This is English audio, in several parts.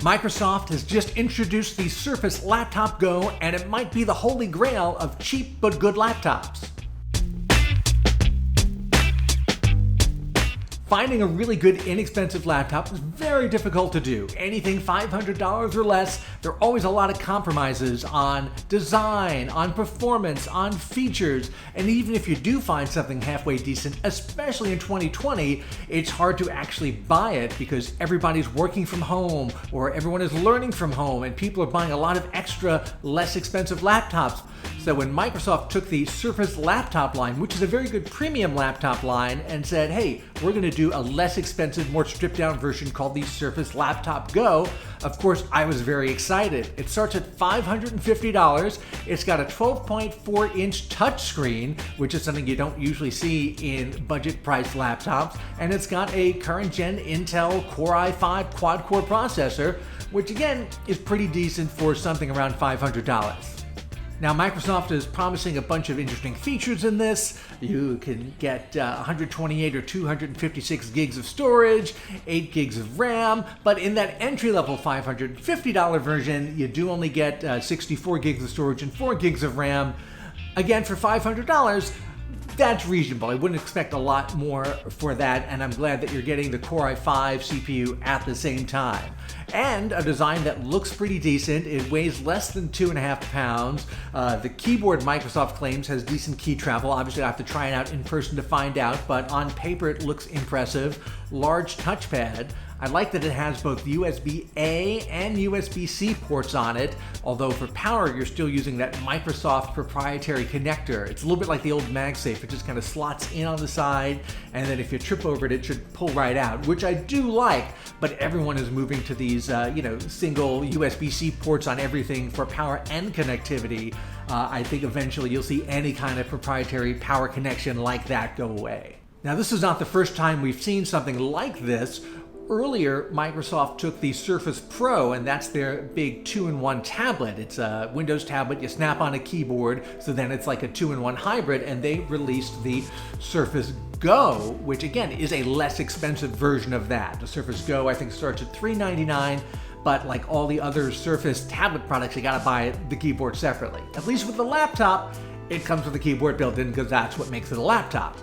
Microsoft has just introduced the Surface Laptop Go, and it might be the holy grail of cheap but good laptops. Finding a really good, inexpensive laptop is very difficult to do. Anything $500 or less, there are always a lot of compromises on design, on performance, on features, and even if you do find something halfway decent, especially in 2020, it's hard to actually buy it because everybody's working from home or everyone is learning from home and people are buying a lot of extra, less expensive laptops. So when Microsoft took the Surface laptop line, which is a very good premium laptop line, and said, hey, we're going to do a less expensive, more stripped down version called the Surface Laptop Go, of course, I was very excited. It starts at $550. It's got a 12.4-inch touchscreen, which is something you don't usually see in budget-priced laptops, and it's got a current-gen Intel Core i5 quad-core processor, which again is pretty decent for something around $500. Now, Microsoft is promising a bunch of interesting features in this. You can get 128 or 256 gigs of storage, 8 gigs of RAM, but in that entry-level $550 version, you do only get 64 gigs of storage and 4 gigs of RAM. Again, for $500, that's reasonable. I wouldn't expect a lot more for that, and I'm glad that you're getting the Core i5 CPU at the same time. And a design that looks pretty decent. It weighs less than 2.5 pounds. The keyboard, Microsoft claims, has decent key travel. Obviously, I have to try it out in person to find out, but on paper it looks impressive. Large touchpad. I like that it has both USB-A and USB-C ports on it, although for power you're still using that Microsoft proprietary connector. It's a little bit like the old MagSafe. It just kind of slots in on the side, and then if you trip over it, it should pull right out, which I do like, but everyone is moving to these single USB-C ports on everything for power and connectivity. I think eventually you'll see any kind of proprietary power connection like that go away. Now, this is not the first time we've seen something like this. Earlier, Microsoft took the Surface Pro, and that's their big 2-in-1 tablet. It's a Windows tablet, you snap on a keyboard, so then it's like a 2-in-1 hybrid, and they released the Surface Go, which again is a less expensive version of that. The Surface Go, I think, starts at $399, but like all the other Surface tablet products, you gotta buy the keyboard separately. At least with the laptop, it comes with a keyboard built in because that's what makes it a laptop.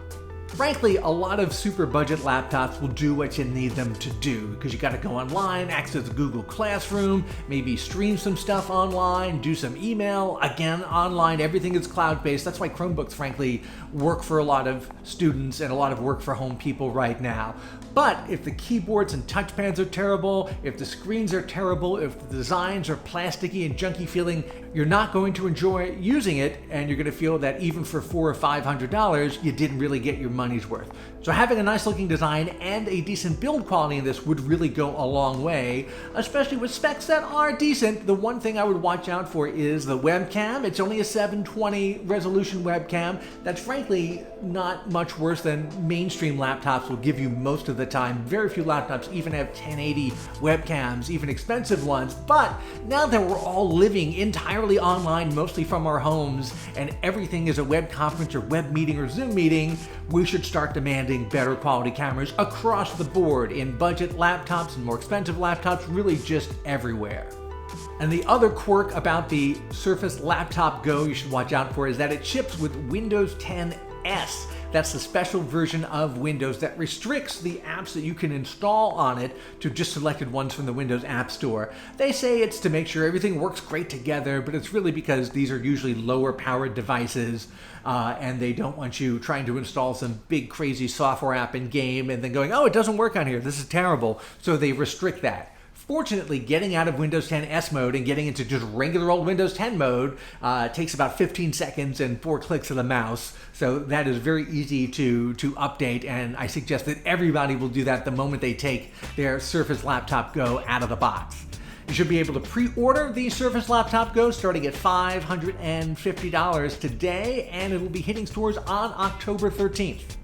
Frankly, a lot of super budget laptops will do what you need them to do because you got to go online, access Google Classroom, maybe stream some stuff online, do some email, again, online, everything is cloud-based. That's why Chromebooks, frankly, work for a lot of students and a lot of work for home people right now. But if the keyboards and touchpads are terrible, if the screens are terrible, if the designs are plasticky and junky feeling, you're not going to enjoy using it, and you're going to feel that even for $400 or $500, you didn't really get your money's worth. So having a nice looking design and a decent build quality in this would really go a long way, especially with specs that are decent. The one thing I would watch out for is the webcam. It's only a 720 resolution webcam. That's frankly not much worse than mainstream laptops will give you most of the time. Very few laptops even have 1080 webcams, even expensive ones. But now that we're all living entirely online, mostly from our homes, and everything is a web conference or web meeting or Zoom meeting, we should start demanding better quality cameras across the board in budget laptops and more expensive laptops, really just everywhere. And the other quirk about the Surface Laptop Go you should watch out for is that it ships with Windows 10 S. That's the special version of Windows that restricts the apps that you can install on it to just selected ones from the Windows App Store. They say it's to make sure everything works great together, but it's really because these are usually lower powered devices, and they don't want you trying to install some big crazy software app in game and then going, oh, it doesn't work on here, this is terrible. So they restrict that. Fortunately, getting out of Windows 10 S mode and getting into just regular old Windows 10 mode takes about 15 seconds and 4 clicks of the mouse. So that is very easy to update, and I suggest that everybody will do that the moment they take their Surface Laptop Go out of the box. You should be able to pre-order the Surface Laptop Go starting at $550 today, and it will be hitting stores on October 13th.